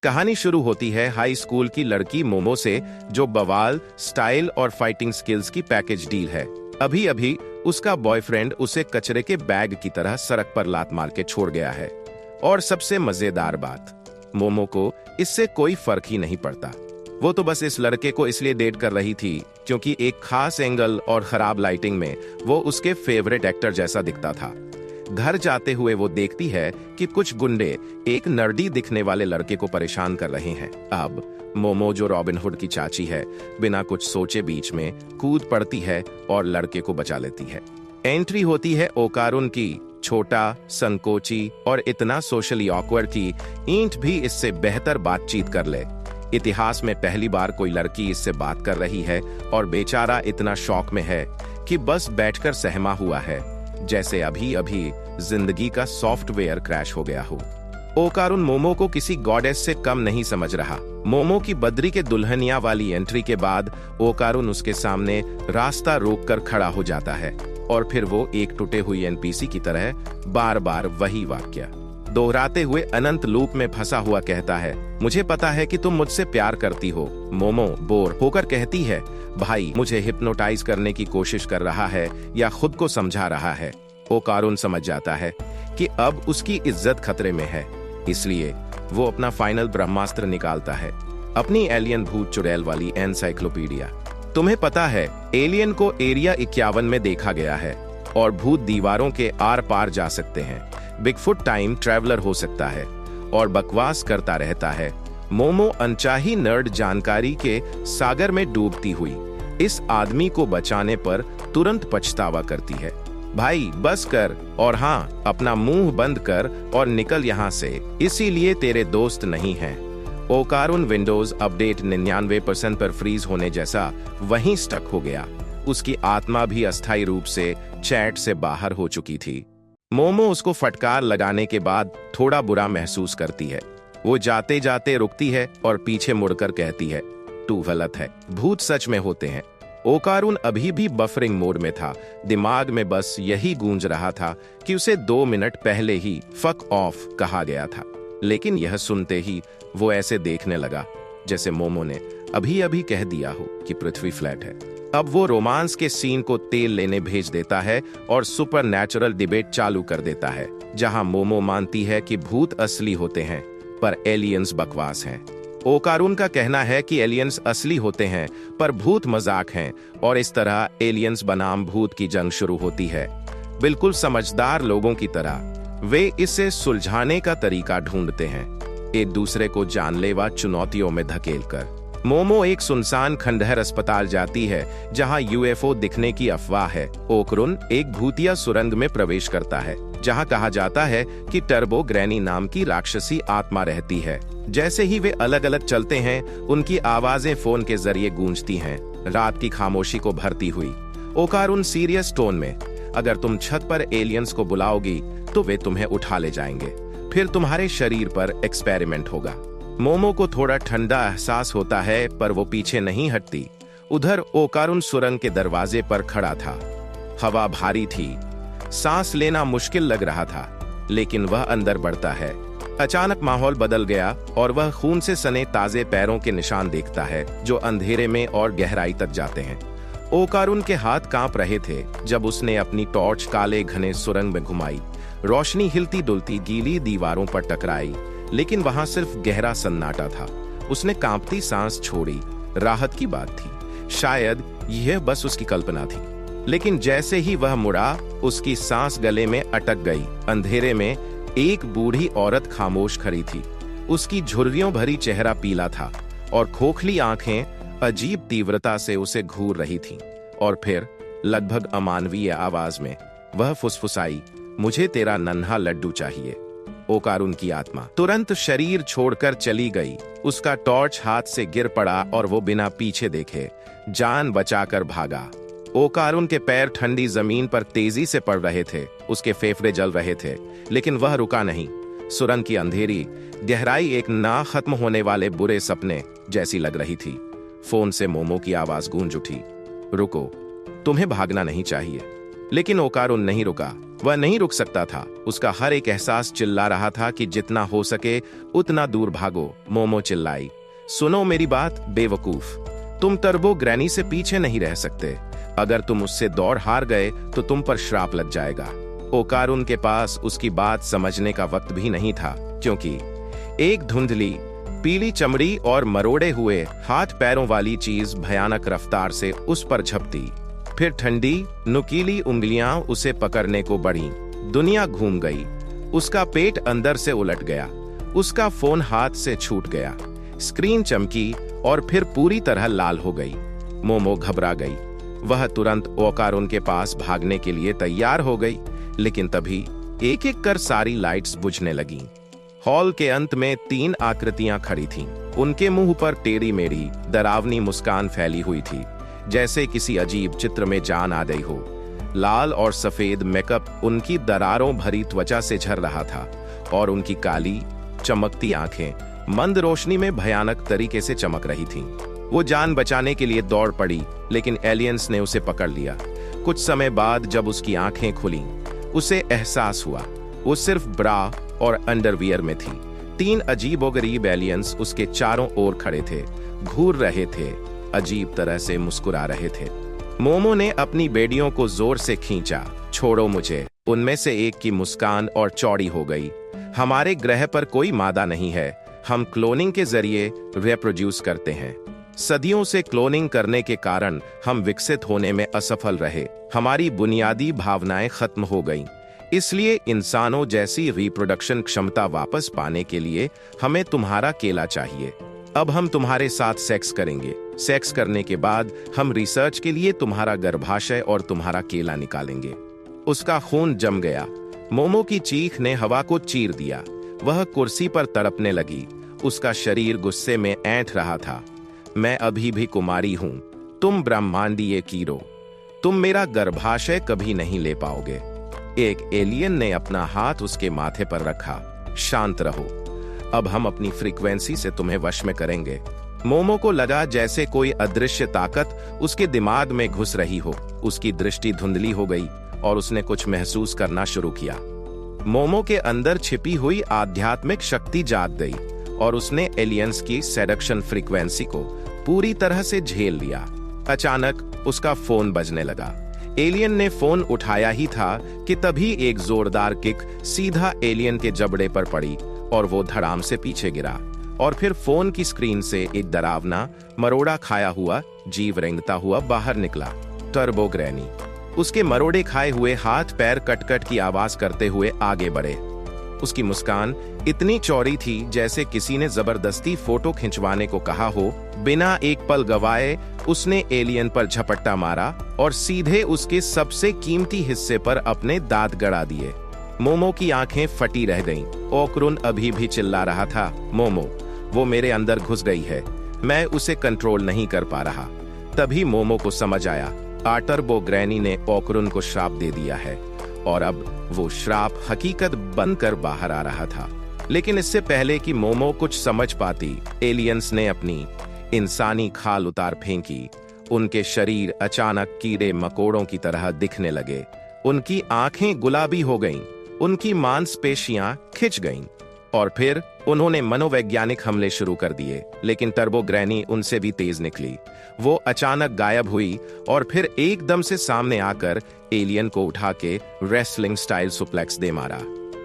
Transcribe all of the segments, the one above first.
कहानी शुरू होती है हाई स्कूल की लड़की मोमो से, जो बवाल, स्टाइल और फाइटिंग स्किल्स की पैकेज डील है। अभी अभी उसका बॉयफ्रेंड उसे कचरे के बैग की तरह सड़क पर लात मार के छोड़ गया है। और सबसे मजेदार बात, मोमो को इससे कोई फर्क ही नहीं पड़ता। वो तो बस इस लड़के को इसलिए डेट कर रही थी क्योंकि एक खास एंगल और खराब लाइटिंग में वो उसके फेवरेट एक्टर जैसा दिखता था। घर जाते हुए वो देखती है कि कुछ गुंडे एक नर्डी दिखने वाले लड़के को परेशान कर रहे हैं। अब मोमो, जो रॉबिन हुड की चाची है, बिना कुछ सोचे बीच में कूद पड़ती है और लड़के को बचा लेती है। एंट्री होती है ओकारुन की, छोटा, संकोची और इतना सोशली ऑकवर्ड कि ईंट भी इससे बेहतर बातचीत कर ले। इतिहास में पहली बार कोई लड़की इससे बात कर रही है और बेचारा इतना शौक में है कि बस बैठकर सहमा हुआ है, जैसे अभी अभी जिंदगी का सॉफ्टवेयर क्रैश हो गया हो। ओकारुन मोमो को किसी गॉडेस से कम नहीं समझ रहा। मोमो की बद्री के दुल्हनिया वाली एंट्री के बाद ओकारुन उसके सामने रास्ता रोककर खड़ा हो जाता है और फिर वो एक टूटे हुई एनपीसी की तरह बार बार वही वाक्य दोहराते हुए अनंत लूप में फंसा हुआ कहता है, मुझे पता है कि तुम मुझसे प्यार करती हो। मोमो बोर होकर कहती है, भाई मुझे हिप्नोटाइज करने की कोशिश कर रहा है या खुद को समझा रहा है। ओकारुन समझ जाता है कि अब उसकी इज्जत खतरे में है, इसलिए वो अपना फाइनल ब्रह्मास्त्र निकालता है, अपनी एलियन भूत चुड़ैल वाली एनसाइक्लोपीडिया। तुम्हें पता है, एलियन को एरिया 51 में देखा गया है और भूत दीवारों के आर पार जा सकते हैं। बिगफुट टाइम ट्रैवलर हो सकता है और बकवास करता रहता है। मोमो अनचाही नर्ड जानकारी के सागर में डूबती हुई इस आदमी को बचाने पर तुरंत पछतावा करती है। भाई बस कर, और हाँ, अपना मुंह बंद कर और निकल यहाँ से, इसीलिए तेरे दोस्त नहीं हैं। ओकारुन विंडोज अपडेट 99% पर फ्रीज होने जैसा वहीं स्टक हो गया। उसकी आत्मा भी अस्थायी रूप से चैट से बाहर हो चुकी थी। मोमो उसको फटकार लगाने के बाद थोड़ा बुरा महसूस करती है। वो जाते जाते रुकती है और पीछे मुड़कर कहती है, तू गलत है, भूत सच में होते हैं। ओकारुन अभी भी बफरिंग मोड में था। दिमाग में बस यही गूंज रहा था कि उसे 2 मिनट पहले ही फक ऑफ कहा गया था, लेकिन यह सुनते ही वो ऐसे देखने लगा जैसे मोमो ने अभी अभी कह दिया हो कि पृथ्वी फ्लैट है। अब वो रोमांस के सीन को तेल लेने भेज देता है और सुपर नेचुरल डिबेट चालू कर देता है, जहां मोमो मानती है कि भूत असली होते हैं पर एलियंस बकवास हैं। ओकारुन का कहना है कि एलियंस असली होते हैं पर भूत मजाक हैं, और इस तरह एलियंस बनाम भूत की जंग शुरू होती है। बिल्कुल समझदार लोगों की तरह वे इसे सुलझाने का तरीका ढूंढते हैं, एक दूसरे को जानलेवा चुनौतियों में धकेलकर। मोमो एक सुनसान खंडहर अस्पताल जाती है जहां यूएफओ दिखने की अफवाह है। ओकारुन एक भूतिया सुरंग में प्रवेश करता है जहां कहा जाता है कि टर्बो ग्रैनी नाम की राक्षसी आत्मा रहती है। जैसे ही वे अलग अलग चलते हैं, उनकी आवाजें फोन के जरिए गूंजती हैं, रात की खामोशी को भरती हुई। ओकारुन सीरियस टोन में, अगर तुम छत पर एलियंस को बुलाओगी तो वे तुम्हें उठा ले जाएंगे, फिर तुम्हारे शरीर पर एक्सपेरिमेंट होगा। मोमो को थोड़ा ठंडा एहसास होता है पर वो पीछे नहीं हटती। उधर ओकारुन सुरंग के दरवाजे पर खड़ा था। हवा भारी थी, सांस लेना मुश्किल लग रहा था, लेकिन वह अंदर बढ़ता है। अचानक माहौल बदल गया और वह खून से सने ताजे पैरों के निशान देखता है जो अंधेरे में और गहराई तक जाते हैं। ओकारुन के हाथ कांप रहे थे जब उसने अपनी टॉर्च काले घने सुरंग में घुमाई। रोशनी हिलती डुलती गीली दीवारों पर टकराई, लेकिन वहां सिर्फ गहरा सन्नाटा था। उसने कांपती सांस छोड़ी। राहत की बात थी, शायद यह बस उसकी कल्पना थी, लेकिन जैसे ही वह मुड़ा, उसकी सांस गले में अटक गई। अंधेरे में एक बूढ़ी औरत खामोश खड़ी थी। उसकी झुर्रियों भरी चेहरा पीला था और खोखली आंखें अजीब तीव्रता से उसे घूर रही थीं। और फिर लगभग अमानवीय आवाज में वह फुसफुसाई, मुझे तेरा नन्हा लड्डू चाहिए। ओकारुन की आत्मा तुरंत शरीर छोड़कर चली गई। उसका टॉर्च हाथ से गिर पड़ा और वो बिना पीछे देखे जान बचाकर भागा। ओकारुन के पैर ठंडी जमीन पर तेजी से पड़ रहे थे, उसके फेफड़े जल रहे थे, लेकिन वह रुका नहीं। सुरंग की अंधेरी गहराई एक ना खत्म होने वाले बुरे सपने जैसी लग रही थी। फोन से मोमो की आवाज गूंज उठी, रुको, तुम्हें भागना नहीं चाहिए। लेकिन ओकारुन नहीं रुका। वह नहीं रुक सकता था। उसका हर एक एहसास चिल्ला रहा था कि जितना हो सके उतना दूर भागो। मोमो चिल्लाई, सुनो मेरी बात बेवकूफ, तुम टर्बो ग्रैनी से पीछे नहीं रह सकते। अगर तुम उससे दौड़ हार गए तो तुम पर श्राप लग जाएगा। ओकारुन के पास उसकी बात समझने का वक्त भी नहीं था, क्योंकि एक धुंधली पीली चमड़ी और मरोड़े हुए हाथ पैरों वाली चीज भयानक रफ्तार से उस पर झपटी। फिर ठंडी नुकीली उंगलियां उसे पकड़ने को बढ़ीं। दुनिया घूम गई। उसका पेट अंदर से उलट गया। उसका फोन हाथ से छूट गया। स्क्रीन चमकी और फिर पूरी तरह लाल हो गई। मोमो घबरा गई। वह तुरंत ओकारुन के पास भागने के लिए तैयार हो गई, लेकिन तभी एक एक कर सारी लाइट्स बुझने लगीं। हॉल के अंत में 3 आकृतियां खड़ी थीं। उनके मुंह पर टेढ़ी मेढ़ी डरावनी मुस्कान फैली हुई थी, जैसे किसी अजीब चित्र में जान आ गई हो। लाल और सफेद मेकअप उनकी दरारों भरी त्वचा से झर रहा था और उनकी काली चमकती आंखें मंद रोशनी में भयानक तरीके से चमक रही थीं। वो जान बचाने के लिए दौड़ पड़ी, लेकिन एलियंस ने उसे पकड़ लिया। कुछ समय बाद जब उसकी आंखें खुलीं, उसे एहसास हुआ वो सिर्फ ब्रा और अंडरवियर में थी। 3 अजीबोगरीब एलियंस उसके चारों ओर खड़े थे, घूर रहे थे, अजीब तरह से मुस्कुरा रहे थे। मोमो ने अपनी बेड़ियों को जोर से खींचा। छोड़ो मुझे। उनमें से एक की मुस्कान और चौड़ी हो गई। हमारे ग्रह पर कोई मादा नहीं है। हम क्लोनिंग के जरिए रिप्रोड्यूस करते हैं। सदियों से क्लोनिंग करने के कारण हम विकसित होने में असफल रहे। हमारी बुनियादी भावनाएं खत्म हो गईं। इसलिए इंसानों जैसी रिप्रोडक्शन क्षमता वापस पाने के लिए हमें तुम्हारा केला चाहिए। अब हम तुम्हारे साथ सेक्स करेंगे। सेक्स करने के बाद हम रिसर्च के लिए तुम्हारा गर्भाशय और तुम्हारा केला निकालेंगे। उसका खून जम गया। मोमो की चीख ने हवा को चीर दिया। वह कुर्सी पर तड़पने लगी। उसका शरीर गुस्से में ऐंठ रहा था। मैं अभी भी कुमारी हूं। तुम ब्रह्मांडीय कीड़ो। तुम मेरा गर्भाशय कभी नहीं ले पाओगे। एक एलियन ने अपना हाथ उसके माथे पर रखा। शांत रहो। अब हम अपनी फ्रीक्वेंसी से तुम्हें वश में करेंगे। मोमो को लगा जैसे कोई अदृश्य ताकत उसके दिमाग में घुस रही हो। उसकी दृष्टि धुंधली हो गई और उसने कुछ महसूस करना शुरू किया। मोमो के अंदर छिपी हुई आध्यात्मिक शक्ति जाग गई और उसने एलियंस की सेडक्शन फ्रीक्वेंसी को पूरी तरह से झेल लिया। अचानक उसका फोन बजने लगा। एलियन ने फोन उठाया ही था कि तभी एक जोरदार किक सीधा एलियन के जबड़े पर पड़ी और वो धड़ाम से पीछे गिरा। और फिर फोन की स्क्रीन से एक डरावना मरोड़ा खाया हुआ जीव रेंगता हुआ बाहर निकला। टर्बो ग्रैनी उसके मरोड़े खाए हुए हाथ पैर कट-कट की आवाज करते हुए आगे बढ़े। उसकी मुस्कान इतनी चौड़ी थी जैसे किसी ने जबरदस्ती फोटो खिंचवाने को कहा हो। बिना एक पल गवाए उसने एलियन पर झपट्टा मारा और सीधे उसके सबसे कीमती हिस्से पर अपने दांत गड़ा दिए। मोमो की आंखें फटी रह गईं। ओकारुन अभी भी चिल्ला रहा था, मोमो, वो मेरे अंदर घुस गई है। मैं उसे कंट्रोल नहीं कर पा रहा। तभी मोमो को समझ आया, टर्बो ग्रैनी ने ओकारुन को श्राप दे दिया है और अब वो श्राप हकीकत बनकर बाहर आ रहा था। लेकिन इससे पहले कि मोमो कुछ समझ पाती, एलियंस ने अपनी इंसानी खाल उतार फेंकी। उनके शरीर अचानक कीड़े मकोड़ों की तरह दिखने लगे। उनकी आंखें गुलाबी हो गईं, उनकी मांसपेशियां खिंच गईं और फिर उन्होंने मनोवैज्ञानिक हमले शुरू कर दिए। लेकिन टर्बो ग्रैनी उनसे भी तेज निकली। वो अचानक गायब हुई और फिर एकदम से सामने आकर एलियन को उठा के रेसलिंग स्टाइल सुप्लेक्स दे मारा।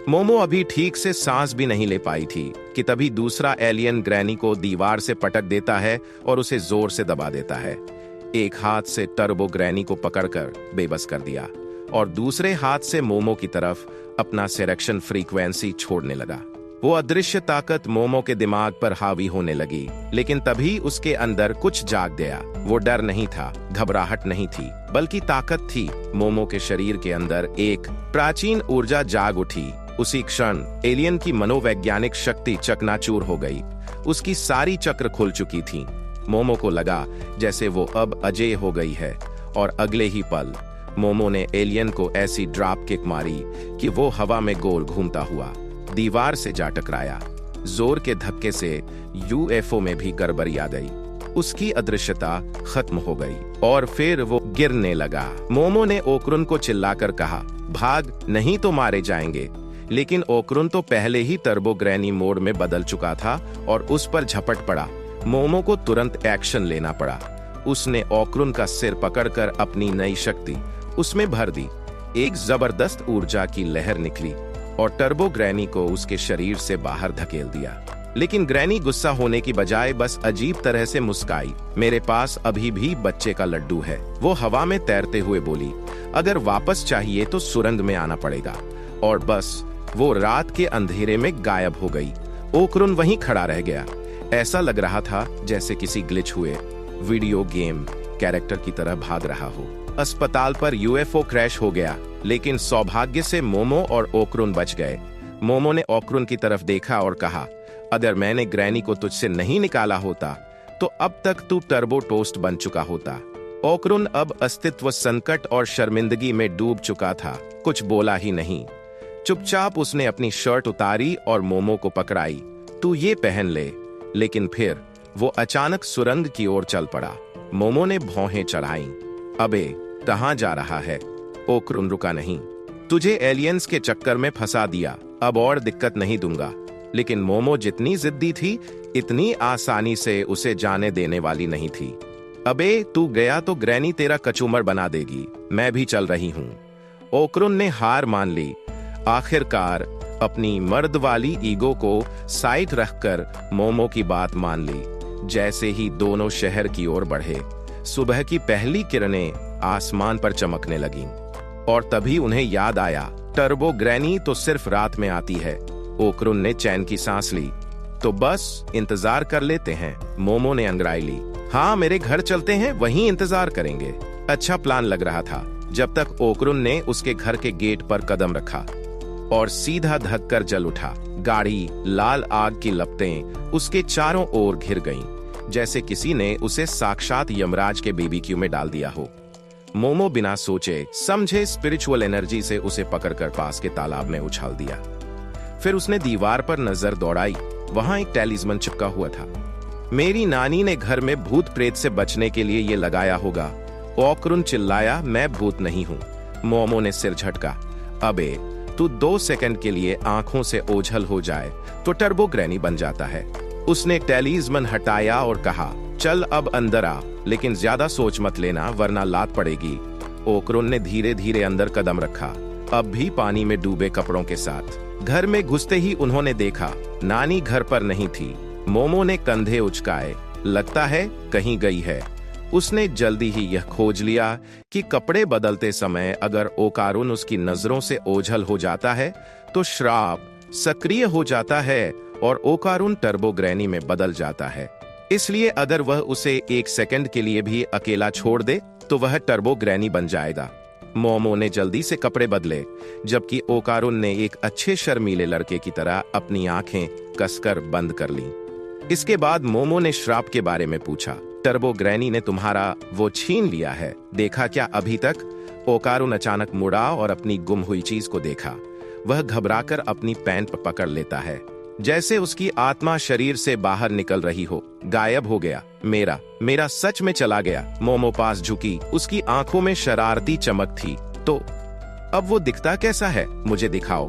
मोमो अभी ठीक से सांस भी नहीं ले पाई थी कि तभी दूसरा एलियन ग्रैनी को दीवार से पटक देता है और उसे जोर से दबा देता है। एक हाथ से टर्बो ग्रैनी को पकड़कर बेबस कर दिया और दूसरे हाथ से मोमो की तरफ अपना सेडक्शन फ्रीक्वेंसी छोड़ने लगा। वो अदृश्य ताकत मोमो के दिमाग पर हावी होने लगी, लेकिन तभी उसके अंदर कुछ जाग गया। वो डर नहीं था, घबराहट नहीं थी, बल्कि ताकत थी। मोमो के शरीर के अंदर एक प्राचीन ऊर्जा जाग उठी। उसी क्षण एलियन की मनोवैज्ञानिक शक्ति चकनाचूर हो गई। उसकी सारी चक्र खुल चुकी थी। मोमो को लगा जैसे वो अब अजेय हो गई है और अगले ही पल मोमो ने एलियन को ऐसी ड्रॉप किक मारी कि वो हवा में गोल घूमता हुआ दीवार से जा टकराया। जोर के धक्के से यूएफओ में भी गड़बड़ी आ गई। उसकी अदृश्यता खत्म हो गई और फिर वो गिरने लगा। मोमो ने ओकरुन को चिल्लाकर कहा, भाग, नहीं तो मारे जाएंगे। लेकिन ओकरुन तो पहले ही टर्बो ग्रैनी मोड में बदल चुका था और उस पर झपट पड़ा। मोमो को तुरंत एक्शन लेना पड़ा। उसने ओकरुन का सिर पकड़कर अपनी नई शक्ति उसमें भर दी। एक जबरदस्त ऊर्जा की लहर निकली और टर्बो ग्रैनी को उसके शरीर से बाहर धकेल दिया। लेकिन ग्रैनी गुस्सा होने की बजाय बस अजीब तरह से मुस्काई। मेरे पास अभी भी बच्चे का लड्डू है, वो हवा में तैरते हुए बोली। अगर वापस चाहिए तो सुरंग में आना पड़ेगा। और बस वो रात के अंधेरे में गायब हो गई। ओकरुन वहीं खड़ा रह गया। ऐसा लग रहा था जैसे किसी ग्लिच हुए वीडियो गेम कैरेक्टर की तरह भाग रहा हो। अस्पताल पर यूएफओ क्रैश हो गया, लेकिन सौभाग्य से मोमो और ओकरुन बच गए। मोमो ने ओकरुन की तरफ देखा और कहा, अगर मैंने ग्रैनी को तुझसे नहीं निकाला होता तो अब तक तू टर्बो टोस्ट बन चुका होता। ओकरुन अब अस्तित्व संकट और शर्मिंदगी में डूब चुका था। कुछ बोला ही नहीं। चुपचाप उसने अपनी शर्ट उतारी और मोमो को पकड़ाई। तू ये पहन ले। लेकिन फिर वो अचानक सुरंग की ओर चल पड़ा। मोमो ने भौहें चढ़ाई। अबे, कहां जा रहा है? ओकरुन रुका नहीं। तुझे एलियंस के चक्कर में फंसा दिया, अब और दिक्कत नहीं दूंगा। लेकिन मोमो जितनी जिद्दी थी, इतनी आसानी से उसे जाने देने वाली नहीं थी। अबे, तू गया तो ग्रैनी तेरा कचूमर बना देगी। मैं भी चल रही हूं। ओकरुन ने हार मान ली। आखिरकार अपनी मर्द वाली ईगो को साइड रखकर मोमो की बात मान ली। जैसे ही दोनों शहर की ओर बढ़े, सुबह की पहली किरणें आसमान पर चमकने लगीं। और तभी उन्हें याद आया, टर्बो ग्रैनी तो सिर्फ रात में आती है। ओकरुन ने चैन की सांस ली। तो बस इंतजार कर लेते हैं। मोमो ने अंगड़ाई ली। हाँ, मेरे घर चलते हैं, वहीं इंतजार करेंगे। अच्छा प्लान लग रहा था, जब तक ओकरुन ने उसके घर के गेट पर कदम रखा और सीधा धक्कर जल उठा। गाड़ी लाल आग की लपटें उसके चारों ओर घिर गईं, जैसे किसी ने उसे साक्षात यमराज के बीबीक्यू में डाल दिया हो। मोमो बिना सोचे समझे स्पिरिचुअल एनर्जी से उसे पकड़कर पास के तालाब में उछाल दिया। फिर उसने दीवार पर नजर दौड़ाई। वहां एक टैलिस्मन चिपका हुआ था। मेरी नानी ने घर में भूत प्रेत से बचने के लिए ये लगाया होगा। ओकरुन चिल्लाया, मैं भूत नहीं हूं। मोमो ने सिर झटका। अबे, तू 2 सेकंड के लिए आंखों से ओझल हो जाए तो टर्बो ग्रैनी बन जाता है। उसने टैलिस्मन हटाया और कहा, चल अब अंदर आ, लेकिन ज्यादा सोच मत लेना वरना लात पड़ेगी। ओकरुन ने धीरे धीरे अंदर कदम रखा, अब भी पानी में डूबे कपड़ों के साथ। घर में घुसते ही उन्होंने देखा, नानी घर पर नहीं थी। मोमो ने कंधे उचकाए। लगता है कहीं गई है। उसने जल्दी ही यह खोज लिया कि कपड़े बदलते समय अगर ओकारुन उसकी नजरों से ओझल हो जाता है तो श्राप सक्रिय हो जाता है और ओकारुन टर्बो ग्रैनी में बदल जाता है। इसलिए अगर वह उसे 1 सेकंड के लिए भी अकेला छोड़ दे तो वह टर्बो ग्रैनी बन जाएगा। मोमो ने जल्दी से कपड़े बदले, जबकि ओकारुन ने एक अच्छे शर्मीले लड़के की तरह अपनी आंखें कसकर बंद कर लीं। इसके बाद मोमो ने श्राप के बारे में पूछा। टर्बो ग्रैनी ने तुम्हारा वो छीन लिया है, देखा क्या अभी तक? ओकारुन अचानक मुड़ा और अपनी गुम हुई चीज को देखा। वह घबराकर अपनी पैंट पकड़ लेता है, जैसे उसकी आत्मा शरीर से बाहर निकल रही हो। गायब हो गया। मेरा सच में चला गया। मोमो पास झुकी। उसकी आंखों में शरारती चमक थी। तो अब वो दिखता कैसा है? मुझे दिखाओ।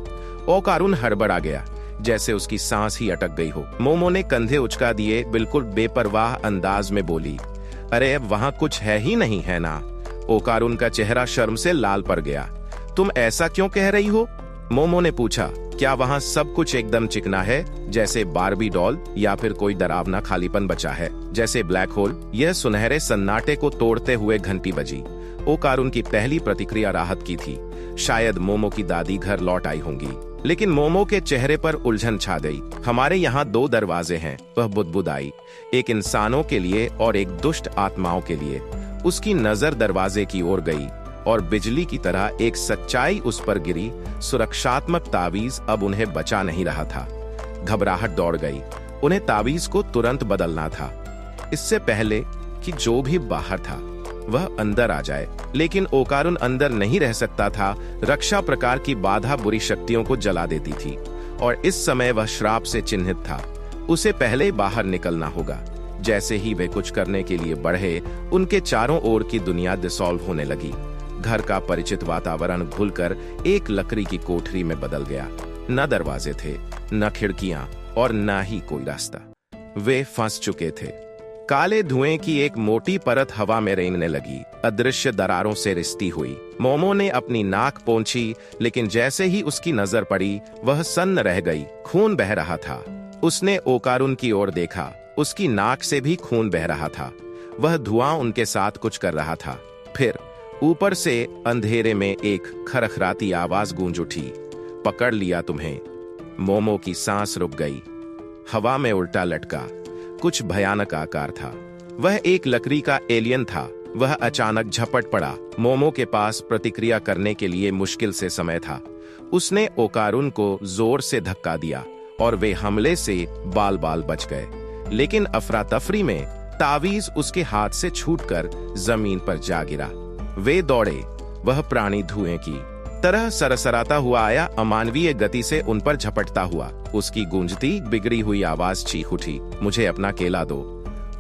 ओकारुन हड़बड़ा गया, जैसे उसकी सांस ही अटक गई हो। मोमो ने कंधे उचका दिए, बिल्कुल बेपरवाह अंदाज में बोली, अरे अब वहां कुछ है ही नहीं, है ना? ओकारुन का चेहरा शर्म से लाल पड़ गया। तुम ऐसा क्यों कह रही हो? मोमो ने पूछा। क्या वहां सब कुछ एकदम चिकना है, जैसे बारबी डॉल, या फिर कोई डरावना खालीपन बचा है, जैसे ब्लैक होल? यह सुनहरे सन्नाटे को तोड़ते हुए घंटी बजी। ओकारुन की पहली प्रतिक्रिया राहत की थी। शायद मोमो की दादी घर लौट आई होंगी। लेकिन मोमो के चेहरे पर उलझन छा गई। हमारे यहाँ 2 दरवाजे हैं, वह बुदबुदाई, एक इंसानों के लिए और एक दुष्ट आत्माओं के लिए। उसकी नजर दरवाजे की ओर गई और बिजली की तरह एक सच्चाई उस पर गिरी। सुरक्षात्मक तावीज अब उन्हें बचा नहीं रहा था। घबराहट दौड़ गई। उन्हें तावीज को तुरंत बदलना था, इससे पहले कि जो भी बाहर था वह अंदर आ जाए। लेकिन ओकारुन अंदर नहीं रह सकता था। रक्षा प्रकार की बाधा बुरी शक्तियों को जला देती थी और इस समय वह श्राप से चिन्हित था। उसे पहले बाहर निकलना होगा। जैसे ही वे कुछ करने के लिए बढ़े, उनके चारों ओर की दुनिया डिसॉल्व होने लगी। घर का परिचित वातावरण भूलकर एक लकड़ी की कोठरी में बदल गया। न दरवाजे थे, न खिड़कियां और न ही कोई रास्ता। वे फंस चुके थे। काले धुएं की एक मोटी परत हवा में रेंगने लगी, अदृश्य दरारों से रिश्ती हुई। मोमो ने अपनी नाक पोंछी, लेकिन जैसे ही उसकी नजर पड़ी, वह सन्न रह गई। खून बह रहा था। उसने ओकारुन की ओर देखा। उसकी नाक से भी खून बह रहा था। वह धुआं उनके साथ कुछ कर रहा था। फिर ऊपर से अंधेरे में एक खरखराती आवाज गूंज उठी, पकड़ लिया तुम्हें। मोमो की सांस रुक गई। हवा में उल्टा लटका कुछ भयानक आकार था। वह एक लकड़ी का एलियन था। वह अचानक झपट पड़ा। मोमो के पास प्रतिक्रिया करने के लिए मुश्किल से समय था। उसने ओकारुन को जोर से धक्का दिया और वे हमले से बाल बाल बच गए। लेकिन अफरा तफरी में तावीज उसके हाथ से छूटकर जमीन पर जा गिरा। वे दौड़े। वह प्राणी धुएं की तरह सरसराता हुआ आया, अमानवीय गति से उन पर झपटता हुआ। उसकी गूंजती बिगड़ी हुई आवाज चीख उठी, मुझे अपना केला दो।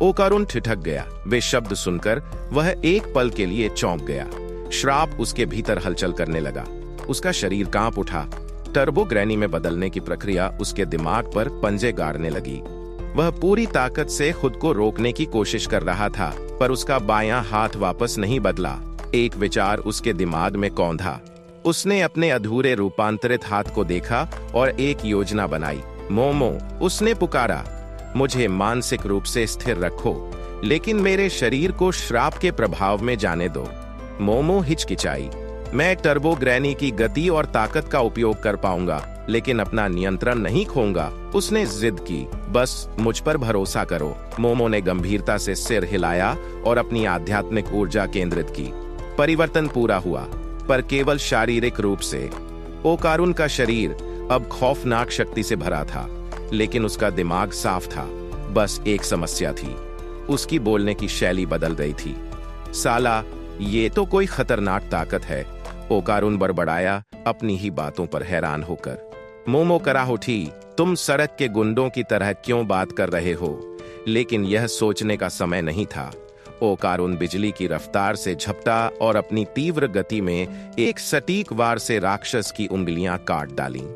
ओकारुन ठिठक गया। वे शब्द सुनकर वह एक पल के लिए चौंक गया। श्राप उसके भीतर हलचल करने लगा। उसका शरीर कांप उठा। टर्बो ग्रैनी में बदलने की प्रक्रिया उसके दिमाग पर पंजे गाड़ने लगी। वह पूरी ताकत से खुद को रोकने की कोशिश कर रहा था, पर उसका बायां हाथ वापस नहीं बदला। एक विचार उसके दिमाग में कौंधा। उसने अपने अधूरे रूपांतरित हाथ को देखा और एक योजना बनाई। मोमो, उसने पुकारा, मुझे मानसिक रूप से स्थिर रखो, लेकिन मेरे शरीर को श्राप के प्रभाव में जाने दो। मोमो हिचकिचाई। मैं टर्बो ग्रैनी की गति और ताकत का उपयोग कर पाऊंगा, लेकिन अपना नियंत्रण नहीं खोऊंगा। उसने जिद की, बस मुझ पर भरोसा करो। मोमो ने गंभीरता से सिर हिलाया और अपनी आध्यात्मिक ऊर्जा केंद्रित की। परिवर्तन पूरा हुआ, पर केवल शारीरिक रूप से। ओकारुन का शरीर अब खौफनाक शक्ति से भरा था, लेकिन उसका दिमाग साफ था। बस एक समस्या थी, उसकी बोलने की शैली बदल गई थी। साला, ये तो कोई खतरनाक ताकत है, ओकारुन बड़बड़ाया, अपनी ही बातों पर हैरान होकर। मोमो कराह उठी, तुम सड़क के गुंडों की तरह क्यों बात कर रहे हो? लेकिन यह सोचने का समय नहीं था। ओकारुन बिजली की रफ्तार से झपटा और अपनी तीव्र गति में एक सटीक वार से राक्षस की उंगलियां काट डालीं।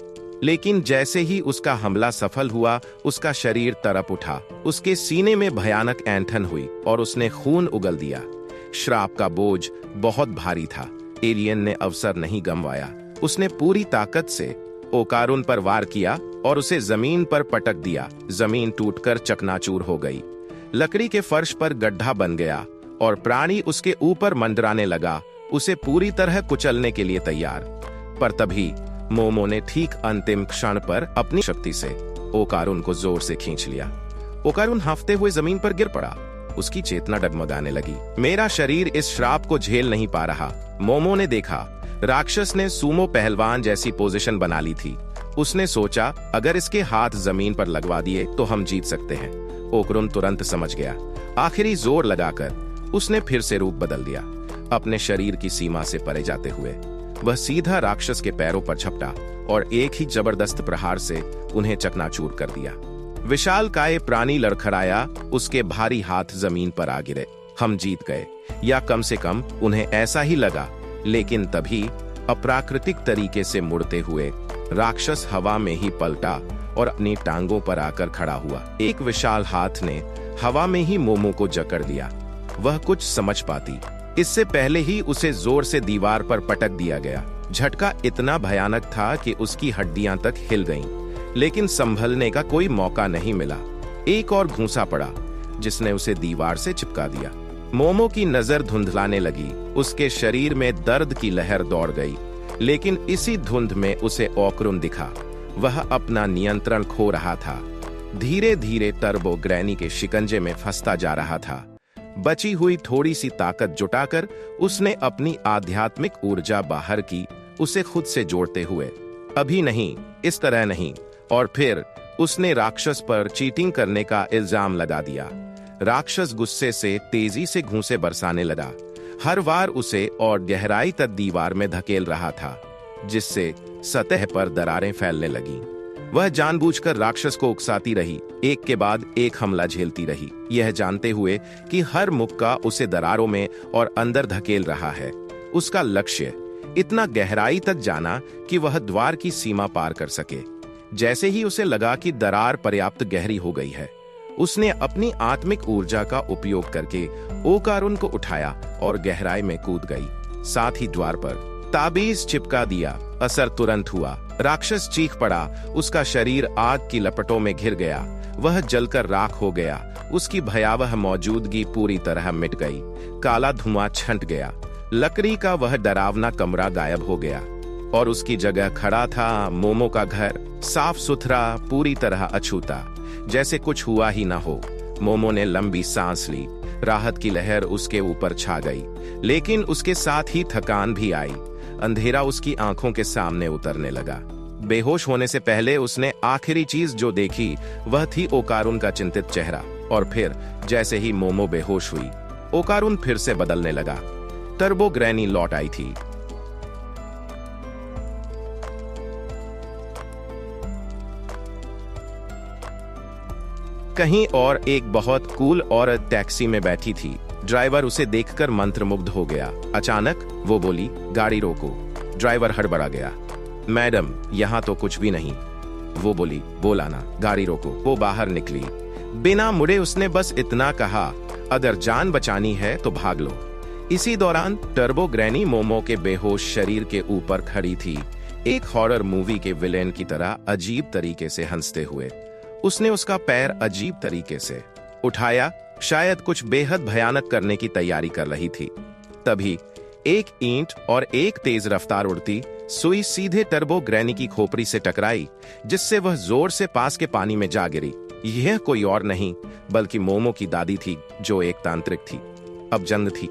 लेकिन जैसे ही उसका हमला सफल हुआ, उसका शरीर तरप उठा। उसके सीने में भयानक ऐंठन हुई और उसने खून उगल दिया। श्राप का बोझ बहुत भारी था। एलियन ने अवसर नहीं गंवाया। उसने पूरी ताकत से ओकारुन पर वार किया और उसे जमीन पर पटक दिया। जमीन टूटकर चकनाचूर हो गई। लकड़ी के फर्श पर गड्ढा बन गया और प्राणी उसके ऊपर मंडराने लगा, उसे पूरी तरह कुचलने के लिए तैयार। पर तभी मोमो ने ठीक अंतिम क्षण पर अपनी शक्ति से ओकारुन को जोर से खींच लिया। ओकारुन हांफते हुए जमीन पर गिर पड़ा। उसकी चेतना डगमगाने लगी। मेरा शरीर इस श्राप को झेल नहीं पा रहा। मोमो ने देखा, राक्षस ने सूमो पहलवान जैसी पोजीशन बना ली थी। उसने सोचा, अगर इसके हाथ जमीन पर लगवा दिए तो हम जीत सकते हैं। ओकारुन तुरंत समझ गया। आखिरी जोर लगाकर उसने फिर से रूप बदल दिया। अपने शरीर की सीमा से परे जाते हुए वह सीधा राक्षस के पैरों पर झपटा और एक ही जबरदस्त प्रहार से उन्हें चकनाचूर कर दिया। विशालकाय प्राणी लड़खड़ाया। उसके भारी हाथ जमीन पर आ गिरे। हम जीत गए, या कम से कम उन्हें ऐसा ही लगा। लेकिन तभी अप्राकृतिक तरीके से मुड़ते हुए राक्षस हवा में ही पलटा और अपनी टांगों पर आकर खड़ा हुआ। एक विशाल हाथ ने हवा में ही मोमो को जकड़ लिया। वह कुछ समझ पाती इससे पहले ही उसे जोर से दीवार पर पटक दिया गया। झटका इतना भयानक था कि उसकी हड्डियां तक हिल गईं, लेकिन संभलने का कोई मौका नहीं मिला। एक और घूंसा पड़ा, जिसने उसे दीवार से चिपका दिया। मोमो की नजर धुंधलाने लगी। उसके शरीर में दर्द की लहर दौड़ गई, लेकिन इसी धुंध में उसे ओकारुन दिखा। वह अपना नियंत्रण खो रहा था। धीरे धीरे टर्बो ग्रैनी के शिकंजे में फंसता जा रहा था। बची हुई थोड़ी सी ताकत जुटाकर उसने अपनी आध्यात्मिक ऊर्जा बाहर की, उसे खुद से जोड़ते हुए। अभी नहीं, इस तरह नहीं। और फिर उसने राक्षस पर चीटिंग करने का इल्जाम लगा दिया। राक्षस गुस्से से तेजी से घूंसे बरसाने लगा। हर बार उसे और गहराई तक दीवार में धकेल रहा था, जिससे सतह पर दरारें फैलने लगीं। वह जानबूझकर राक्षस को उकसाती रही, एक के बाद एक हमला झेलती रही, यह जानते हुए कि हर मुक्का उसे दरारों में और अंदर धकेल रहा है। उसका लक्ष्य इतना गहराई तक जाना कि वह द्वार की सीमा पार कर सके। जैसे ही उसे लगा कि दरार पर्याप्त गहरी हो गई है, उसने अपनी आत्मिक ऊर्जा का उपयोग करके ओकारुन को उठाया और गहराई में कूद गई। साथ ही द्वार पर ताबीज चिपका दिया। असर तुरंत हुआ। राक्षस चीख पड़ा, उसका शरीर आग की लपटों में घिर गया, वह जलकर राख हो गया। उसकी भयावह मौजूदगी पूरी तरह मिट गई। काला धुआं छंट गया। लकड़ी का वह डरावना कमरा गायब हो गया और उसकी जगह खड़ा था मोमो का घर, साफ सुथरा, पूरी तरह अछूता, जैसे कुछ हुआ ही ना हो। मोमो ने लंबी सांस ली। राहत की लहर उसके ऊपर छा गई, लेकिन उसके साथ ही थकान भी आई। अंधेरा उसकी आंखों के सामने उतरने लगा। बेहोश होने से पहले उसने आखिरी चीज जो देखी वह थी ओकारुन का चिंतित चेहरा। और फिर जैसे ही मोमो बेहोश हुई, ओकारुन फिर से बदलने लगा। टर्बो ग्रैनी लौट आई थी। कहीं और एक बहुत कूल औरत टैक्सी में बैठी थी। ड्राइवर उसे देखकर मंत्रमुग्ध हो गया। अचानक वो बोली, गाड़ी रोको। ड्राइवर हड़बड़ा गया। मैडम, यहाँ तो कुछ भी नहीं। वो बोली, बोला ना, गाड़ी रोको। वो बाहर निकली। बिना मुड़े उसने बस इतना कहा, अगर जान बचानी है तो भाग लो। इसी दौरान टर्बो ग्रैनी मोमो के बेहोश शरीर के ऊपर खड़ी थी, एक हॉरर मूवी के विलेन की तरह अजीब तरीके से हंसते हुए। उसने उसका पैर अजीब तरीके से उठाया, शायद कुछ बेहद भयानक करने की तैयारी कर रही थी। तभी एक ईंट और एक तेज रफ्तार उड़ती सुई सीधे टर्बो ग्रैनी की खोपड़ी से टकराई, जिससे वह जोर से पास के पानी में जा गिरी। यह कोई और नहीं बल्कि मोमो की दादी थी, जो एक तांत्रिक थी, अब जंग थी।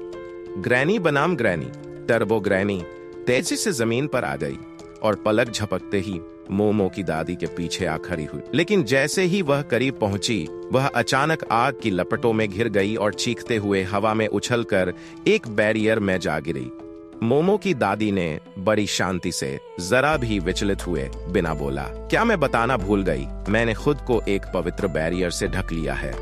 ग्रैनी बनाम ग्रैनी। टर्बो ग्रैनी तेजी से जमीन पर आ गई और पलक झपकते ही मोमो की दादी के पीछे आ खड़ी हुई। लेकिन जैसे ही वह करीब पहुंची, वह अचानक आग की लपटों में घिर गई और चीखते हुए हवा में उछलकर एक बैरियर में जा गिरी। मोमो की दादी ने बड़ी शांति से, जरा भी विचलित हुए बिना बोला, क्या मैं बताना भूल गई? मैंने खुद को एक पवित्र बैरियर से ढक लिया है।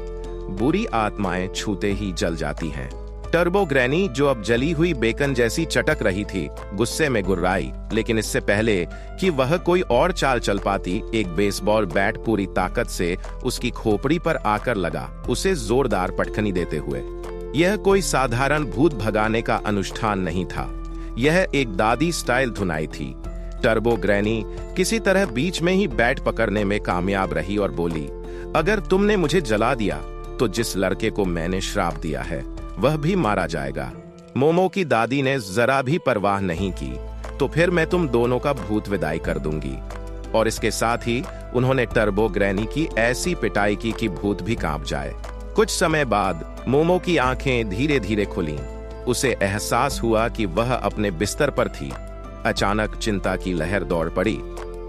बुरी आत्माएं छूते ही जल जाती हैं। टर्बो ग्रैनी, जो अब जली हुई बेकन जैसी चटक रही थी, गुस्से में गुर्राई, लेकिन इससे पहले कि वह कोई और चाल चल पाती, एक बेसबॉल बैट पूरी ताकत से उसकी खोपड़ी पर आकर लगा, उसे जोरदार पटखनी देते हुए। यह कोई साधारण भूत भगाने का अनुष्ठान नहीं था, यह एक दादी स्टाइल धुनाई थी। टर्बो ग्रैनी किसी तरह बीच में ही बैट पकड़ने में कामयाब रही और बोली, अगर तुमने मुझे जला दिया तो जिस लड़के को मैंने श्राप दिया है वह भी मारा जाएगा। मोमो की दादी ने जरा भी परवाह नहीं की, तो फिर मैं तुम दोनों का भूत विदाई कर दूंगी। और इसके साथ ही उन्होंने टर्बो ग्रैनी की ऐसी पिटाई की कि भूत भी कांप जाए। कुछ समय बाद मोमो की आंखें धीरे धीरे खुलीं। उसे एहसास हुआ कि वह अपने बिस्तर पर थी। अचानक चिंता की लहर दौड़ पड़ी।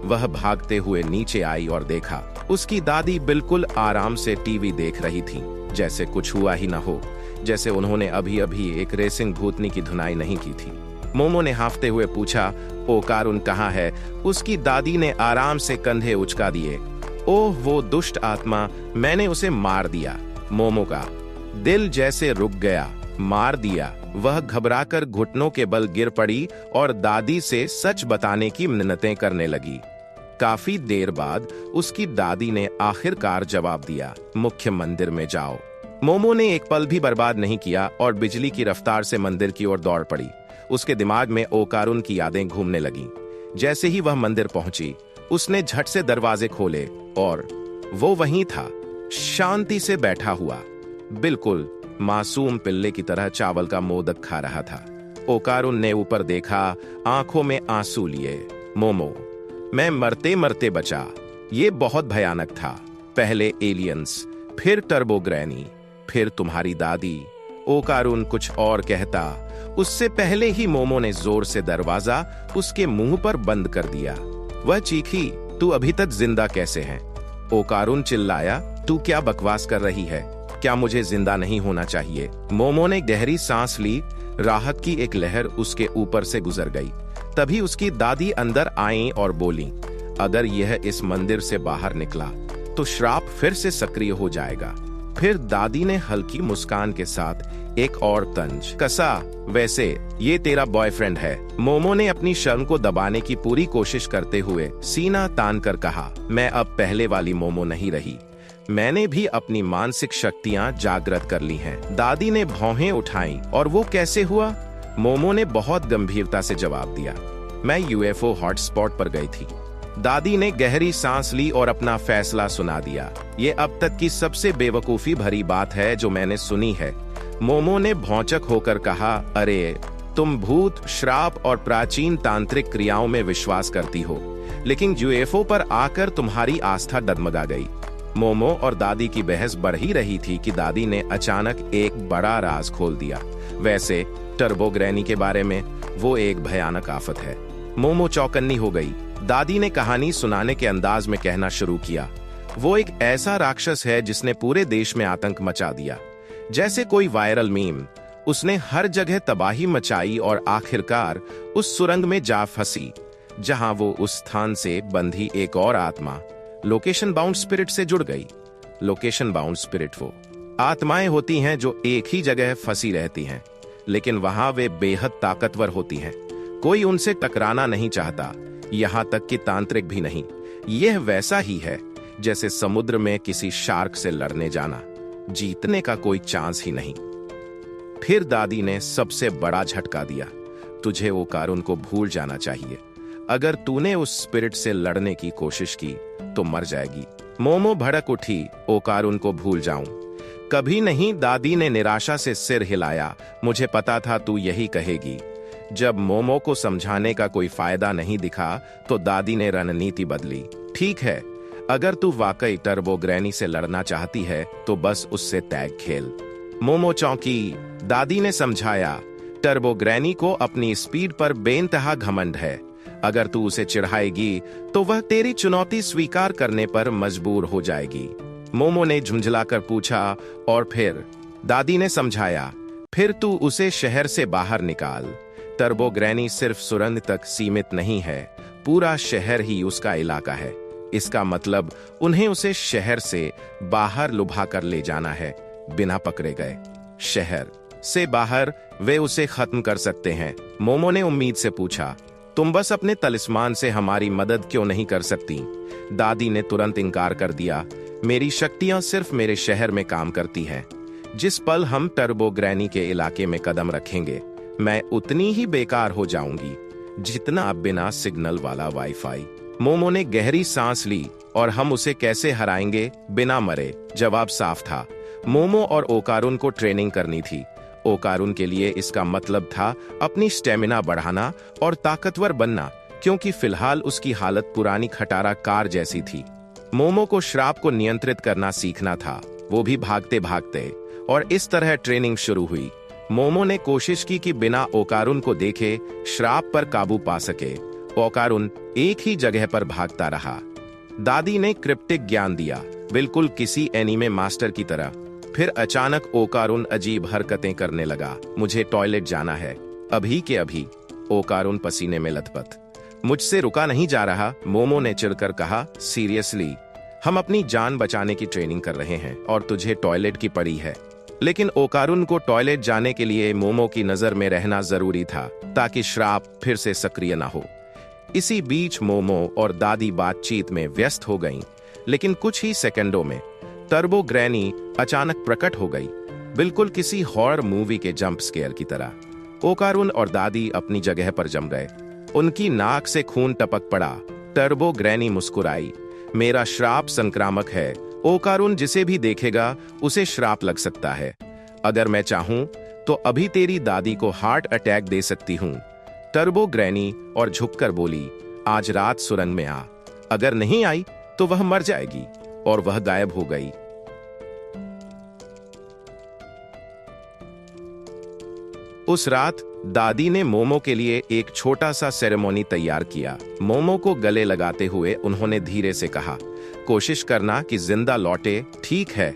वह भागते हुए नीचे आई और देखा, उसकी दादी बिल्कुल आराम से टीवी देख रही थी, जैसे कुछ हुआ ही न हो, जैसे उन्होंने अभी अभी एक रेसिंग भूतनी की धुनाई नहीं की थी। मोमो ने हांफते हुए पूछा, ओकारुन कहाँ है? उसकी दादी ने आराम से कंधे उचका दिए। ओह, वो दुष्ट आत्मा, मैंने उसे मार दिया। मोमो का दिल जैसे रुक गया। मार दिया? वह घबराकर घुटनों के बल गिर पड़ी और दादी से सच बताने की मिन्नतें करने लगी। काफी देर बाद उसकी दादी ने आखिरकार जवाब दिया, मुख्य मंदिर में जाओ। मोमो ने एक पल भी बर्बाद नहीं किया और बिजली की रफ्तार से मंदिर की ओर दौड़ पड़ी। उसके दिमाग में ओकारुन की यादें घूमने लगीं। जैसे ही वह मंदिर पहुंची, उसने झट से दरवाजे खोले और वो वहीं था, शांति से बैठा हुआ, बिल्कुल मासूम पिल्ले की तरह चावल का मोदक खा रहा था। ओकारुन ने ऊपर देखा, आंखों में आंसू लिए। मोमो, मैं मरते मरते बचा। ये बहुत भयानक था। पहले एलियंस, फिर टर्बो ग्रैनी, फिर तुम्हारी दादी। ओकारुन कुछ और कहता, उससे पहले ही मोमो ने जोर से दरवाजा उसके मुंह पर बंद कर दिया। वह चीखी, तू अभी तक जिंदा कैसे है? ओकारुन चिल्लाया, तू क्या बकवास कर रही है? क्या मुझे जिंदा नहीं होना चाहिए? मोमो ने गहरी सांस ली। राहत की एक लहर उसके ऊपर से गुजर गई। तभी उसकी दादी अंदर आईं और बोली, अगर यह इस मंदिर से बाहर निकला तो श्राप फिर से सक्रिय हो जाएगा। फिर दादी ने हल्की मुस्कान के साथ एक और तंज कसा। वैसे ये तेरा बॉयफ्रेंड है? मोमो ने अपनी शर्म को दबाने की पूरी कोशिश करते हुए सीना तान कर कहा। मैं अब पहले वाली मोमो नहीं रही, मैंने भी अपनी मानसिक शक्तियां जागृत कर ली हैं। दादी ने भौहें उठाईं। और वो कैसे हुआ? मोमो ने बहुत गंभीरता से जवाब दिया। मैं यूएफओ हॉटस्पॉट पर गई थी। दादी ने गहरी सांस ली और अपना फैसला सुना दिया। ये अब तक की सबसे बेवकूफी भरी बात है जो मैंने सुनी है। मोमो ने भौचक होकर कहा, अरे तुम भूत, श्राप और प्राचीन तांत्रिक क्रियाओं में विश्वास करती हो, लेकिन यूएफओ पर आकर तुम्हारी आस्था डगमगा गई। मोमो और दादी की बहस बढ़ ही रही थी कि दादी ने अचानक एक बड़ा राज खोल दिया। वैसे टर्बो ग्रैनी के बारे में, वो एक भयानक आफत है। मोमो चौकन्नी हो गई। दादी ने कहानी सुनाने के अंदाज में कहना शुरू किया। वो एक ऐसा राक्षस है जिसने पूरे देश में आतंक मचा दिया, जैसे कोई वायरल मीम। उसने हर जगह तबाही मचाई और आखिरकार उस सुरंग में जा फंसी, जहां वो उस स्थान से बंधी एक और आत्मा लोकेशन बाउंड स्पिरिट से जुड़ गई। लोकेशन बाउंड स्पिरिट वो आत्माएं होती हैं जो एक ही जगह फंसी रहती हैं, लेकिन वहां वे बेहद ताकतवर होती हैं। कोई उनसे टकराना नहीं चाहता, यहां तक कि तांत्रिक भी नहीं। यह वैसा ही है जैसे समुद्र में किसी शार्क से लड़ने जाना, जीतने का कोई चांस ही नहीं। फिर दादी ने सबसे बड़ा झटका दिया। तुझे वो कारुन को भूल जाना चाहिए। अगर तूने उस स्पिरिट से लड़ने की कोशिश की तो मर जाएगी। मोमो भड़क उठी। ओ कारुन को भूल जाऊं? कभी नहीं, दादी ने निराशा से सिर हिलाया। मुझे पता था तू यही कहेगी। जब मोमो को समझाने का कोई फायदा नहीं दिखा तो दादी ने रणनीति बदली। ठीक है, अगर तू वाकई टर्बो ग्रैनी से लड़ना चाहती है तो बस उससे टैग खेल। मोमो चौंकी। दादी ने समझाया, टर्बो ग्रैनी को अपनी स्पीड पर बेइंतहा घमंड है। अगर तू उसे चिढ़ाएगी तो वह तेरी चुनौती स्वीकार करने पर मजबूर हो जाएगी। मोमो ने झुंझलाकर पूछा, और फिर? दादी ने समझाया, फिर तू उसे शहर से बाहर निकाल। टर्बो ग्रैनी सिर्फ सुरंग तक सीमित नहीं है, पूरा शहर ही उसका इलाका है। इसका मतलब उन्हें उसे शहर से बाहर लुभा कर ले जाना है, बिना पकड़े गए। शहर से बाहर वे उसे खत्म कर सकते हैं। मोमो ने उम्मीद से पूछा, तुम बस अपने तलिस्मान से हमारी मदद क्यों नहीं कर सकती? दादी ने तुरंत इनकार कर दिया। मेरी शक्तियां सिर्फ मेरे शहर में काम करती हैं। जिस पल हम टर्बो ग्रैनी के इलाके में कदम रखेंगे, मैं उतनी ही बेकार हो जाऊंगी जितना बिना सिग्नल वाला वाईफाई। मोमो ने गहरी सांस ली। और हम उसे कैसे हराएंगे बिना मरे? जवाब साफ था। मोमो और ओकारुन को ट्रेनिंग करनी थी। ओकारुन के लिए इसका मतलब था अपनी स्टेमिना बढ़ाना और ताकतवर बनना, क्योंकि फिलहाल उसकी हालत पुरानी खटारा कार जैसी थी। मोमो को श्राप को नियंत्रित करना सीखना था, वो भी भागते भागते। और इस तरह ट्रेनिंग शुरू हुई। मोमो ने कोशिश की कि बिना ओकारुन को देखे श्राप पर काबू पा सके। ओकारुन एक ही जगह पर भागता रहा। दादी ने क्रिप्टिक ज्ञान दिया, बिल्कुल किसी एनीमे मास्टर की तरह। फिर अचानक ओकारुन अजीब हरकतें करने लगा। मुझे टॉयलेट जाना है, अभी के अभी। ओकारुन पसीने में लथपथ। मुझसे रुका नहीं जा रहा, मोमो ने चिढ़कर कहा। सीरियसली, हम अपनी जान बचाने की ट्रेनिंग कर रहे हैं और तुझे टॉयलेट की पड़ी है। लेकिन ओकारुन को टॉयलेट जाने के लिए मोमो की नजर में रहना जरूरी था, ताकि श्राप फिर से सक्रिय ना हो। इसी बीच मोमो और दादी बातचीत में व्यस्त हो गईं, लेकिन कुछ ही सेकंडों में टर्बो ग्रैनी अचानक प्रकट हो गई, बिल्कुल किसी हॉरर मूवी के जंप स्केयर की तरह। ओकारुन और दादी अपनी जगह पर जम गए। उनकी नाक से खून टपक पड़ा। टर्बो ग्रैनी मुस्कुराई। मेरा श्राप संक्रामक है। ओकारुन जिसे भी देखेगा उसे श्राप लग सकता है। अगर मैं चाहूं तो अभी तेरी दादी को हार्ट अटैक दे सकती हूं। टर्बो ग्रैनी और झुककर बोली, आज रात सुरंग में आ। अगर नहीं आई तो वह मर जाएगी। और वह गायब हो गई। उस रात दादी ने मोमो के लिए एक छोटा सा सेरेमनी तैयार किया। मोमो को गले लगाते हुए उन्होंने धीरे से कहा, कोशिश करना कि जिंदा लौटे, ठीक है?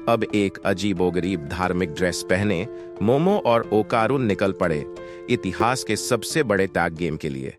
अब एक अजीबोगरीब धार्मिक ड्रेस पहने मोमो और ओकारुन निकल पड़े इतिहास के सबसे बड़े टैग गेम के लिए।